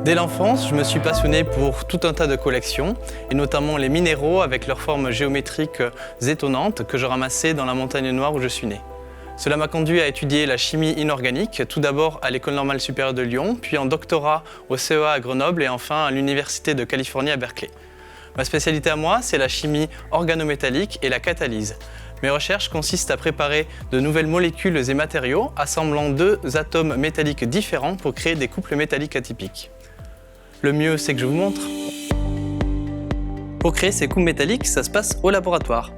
Dès l'enfance, je me suis passionné pour tout un tas de collections, et notamment les minéraux avec leurs formes géométriques étonnantes que je ramassais dans la montagne noire où je suis né. Cela m'a conduit à étudier la chimie inorganique, tout d'abord à l'École normale supérieure de Lyon, puis en doctorat au CEA à Grenoble et enfin à l'Université de Californie à Berkeley. Ma spécialité à moi, c'est la chimie organométallique et la catalyse. Mes recherches consistent à préparer de nouvelles molécules et matériaux, assemblant deux atomes métalliques différents pour créer des couples métalliques atypiques. Le mieux, c'est que je vous montre. Pour créer ces couples métalliques, ça se passe au laboratoire.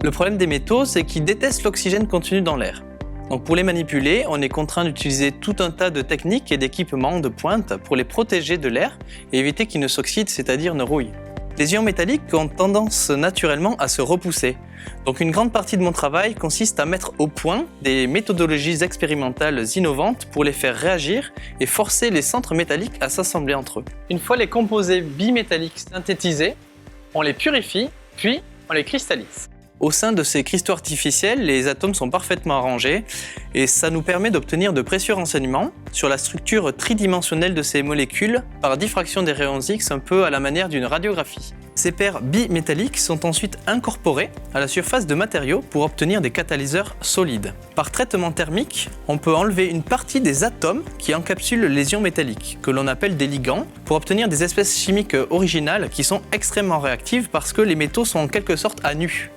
Le problème des métaux, c'est qu'ils détestent l'oxygène contenu dans l'air. Donc pour les manipuler, on est contraint d'utiliser tout un tas de techniques et d'équipements de pointe pour les protéger de l'air et éviter qu'ils ne s'oxydent, c'est-à-dire ne rouillent. Les ions métalliques ont tendance naturellement à se repousser. Donc une grande partie de mon travail consiste à mettre au point des méthodologies expérimentales innovantes pour les faire réagir et forcer les centres métalliques à s'assembler entre eux. Une fois les composés bimétalliques synthétisés, on les purifie, puis on les cristallise. Au sein de ces cristaux artificiels, les atomes sont parfaitement arrangés et ça nous permet d'obtenir de précieux renseignements sur la structure tridimensionnelle de ces molécules par diffraction des rayons X un peu à la manière d'une radiographie. Ces paires bimétalliques sont ensuite incorporées à la surface de matériaux pour obtenir des catalyseurs solides. Par traitement thermique, on peut enlever une partie des atomes qui encapsulent les ions métalliques, que l'on appelle des ligands, pour obtenir des espèces chimiques originales qui sont extrêmement réactives parce que les métaux sont en quelque sorte à nu.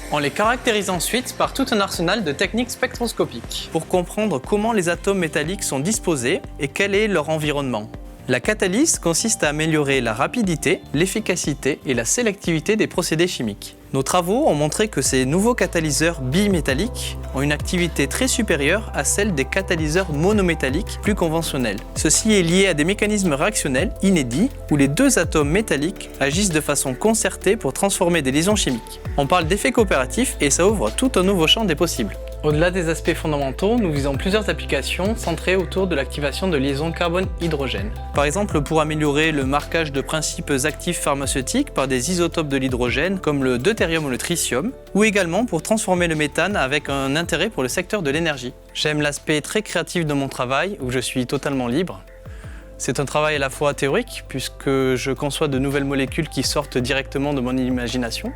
On les caractérise ensuite par tout un arsenal de techniques spectroscopiques pour comprendre comment les atomes métalliques sont disposés et quel est leur environnement. La catalyse consiste à améliorer la rapidité, l'efficacité et la sélectivité des procédés chimiques. Nos travaux ont montré que ces nouveaux catalyseurs bimétalliques ont une activité très supérieure à celle des catalyseurs monométalliques plus conventionnels. Ceci est lié à des mécanismes réactionnels inédits où les deux atomes métalliques agissent de façon concertée pour transformer des liaisons chimiques. On parle d'effet coopératif et ça ouvre tout un nouveau champ des possibles. Au-delà des aspects fondamentaux, nous visons plusieurs applications centrées autour de l'activation de liaisons carbone-hydrogène. Par exemple, pour améliorer le marquage de principes actifs pharmaceutiques par des isotopes de l'hydrogène comme le deutérium ou le tritium, ou également pour transformer le méthane avec un intérêt pour le secteur de l'énergie. J'aime l'aspect très créatif de mon travail, où je suis totalement libre. C'est un travail à la fois théorique, puisque je conçois de nouvelles molécules qui sortent directement de mon imagination,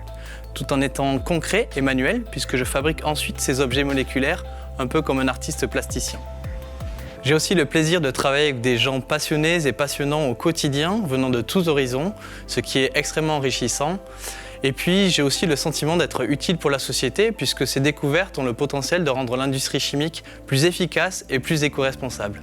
tout en étant concret et manuel, puisque je fabrique ensuite ces objets moléculaires, un peu comme un artiste plasticien. J'ai aussi le plaisir de travailler avec des gens passionnés et passionnants au quotidien, venant de tous horizons, ce qui est extrêmement enrichissant. Et puis, j'ai aussi le sentiment d'être utile pour la société, puisque ces découvertes ont le potentiel de rendre l'industrie chimique plus efficace et plus éco-responsable.